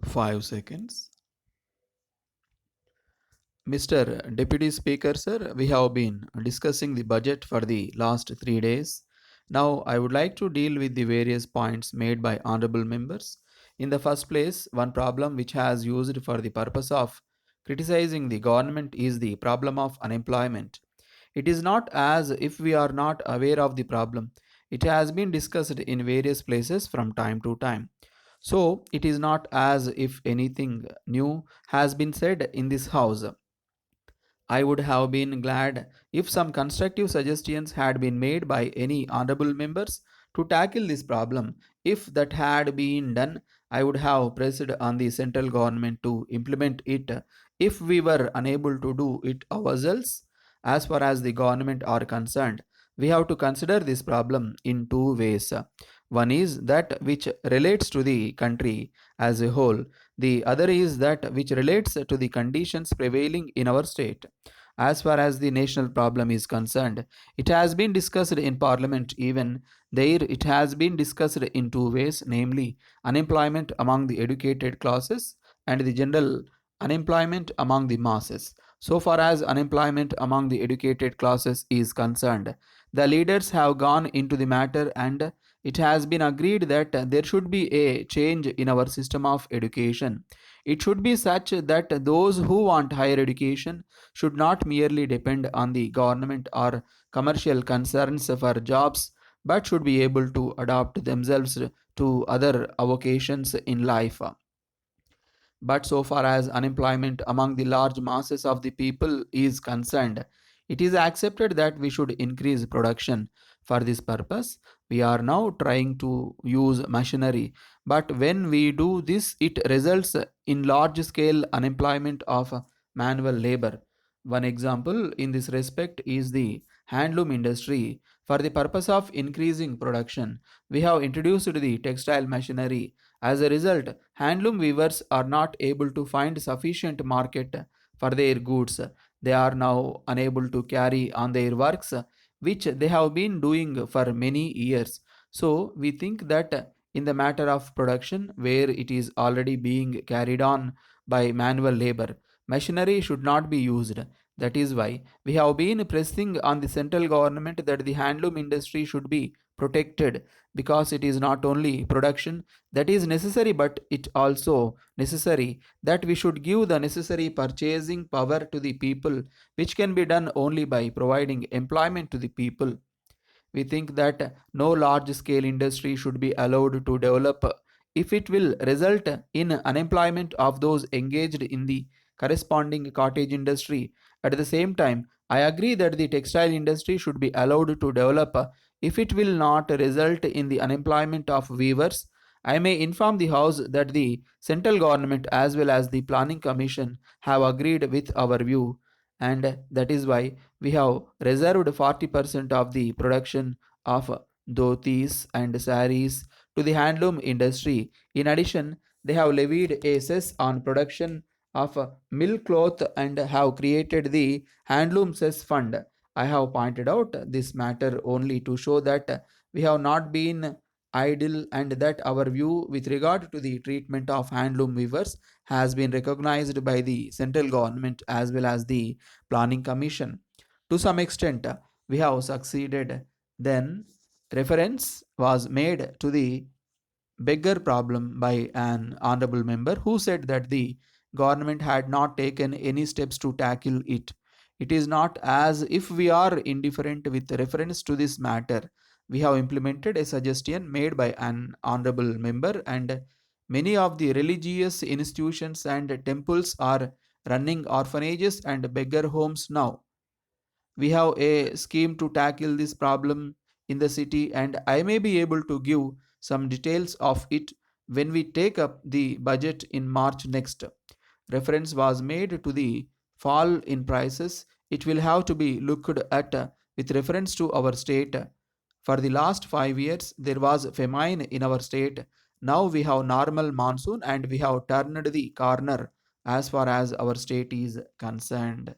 5 seconds. Mr. Deputy Speaker, sir, we have been discussing the budget for the last 3 days. Now, I would like to deal with the various points made by honorable members. In the first place, one problem which has used for the purpose of criticizing the government is the problem of unemployment. It is not as if we are not aware of the problem. It has been discussed in various places from time to time. So, it is not as if anything new has been said in this house. I would have been glad if some constructive suggestions had been made by any honorable members to tackle this problem. If that had been done, I would have pressed on the central government to implement it if we were unable to do it ourselves. As far as the government are concerned, we have to consider this problem in two ways. One is that which relates to the country as a whole, the other is that which relates to the conditions prevailing in our state. As far as the national problem is concerned, it has been discussed in Parliament even. There, it has been discussed in two ways, namely unemployment among the educated classes and the general unemployment among the masses. So far as unemployment among the educated classes is concerned, the leaders have gone into the matter and it has been agreed that there should be a change in our system of education. It should be such that those who want higher education should not merely depend on the government or commercial concerns for jobs, but should be able to adapt themselves to other vocations in life. But so far as unemployment among the large masses of the people is concerned, it is accepted that we should increase production. For this purpose, we are now trying to use machinery. But when we do this, it results in large scale unemployment of manual labor. One example in this respect is the handloom industry. For the purpose of increasing production, we have introduced the textile machinery. As a result, handloom weavers are not able to find sufficient market for their goods. They are now unable to carry on their works, which they have been doing for many years. So, we think that in the matter of production, where it is already being carried on by manual labor, machinery should not be used. That is why we have been pressing on the central government that the handloom industry should be protected, because it is not only production that is necessary, but it also necessary that we should give the necessary purchasing power to the people, which can be done only by providing employment to the people. We think that no large scale industry should be allowed to develop if it will result in unemployment of those engaged in the corresponding cottage industry. At the same time, I agree that the textile industry should be allowed to develop if it will not result in the unemployment of weavers. I may inform the House that the central government as well as the Planning Commission have agreed with our view, and that is why we have reserved 40% of the production of dhotis and saris to the handloom industry. In addition, they have levied a cess on production of mill cloth and have created the handloom cess fund. I have pointed out this matter only to show that we have not been idle and that our view with regard to the treatment of handloom weavers has been recognized by the central government as well as the planning commission. To some extent, we have succeeded. Then, reference was made to the beggar problem by an honorable member who said that the government had not taken any steps to tackle it. It is not as if we are indifferent with reference to this matter. We have implemented a suggestion made by an honorable member, and many of the religious institutions and temples are running orphanages and beggar homes now. We have a scheme to tackle this problem in the city, and I may be able to give some details of it when we take up the budget in March next. Reference was made to the fall in prices. It will have to be looked at with reference to our state. For the last 5 years, there was famine in our state. Now we have normal monsoon and we have turned the corner as far as our state is concerned.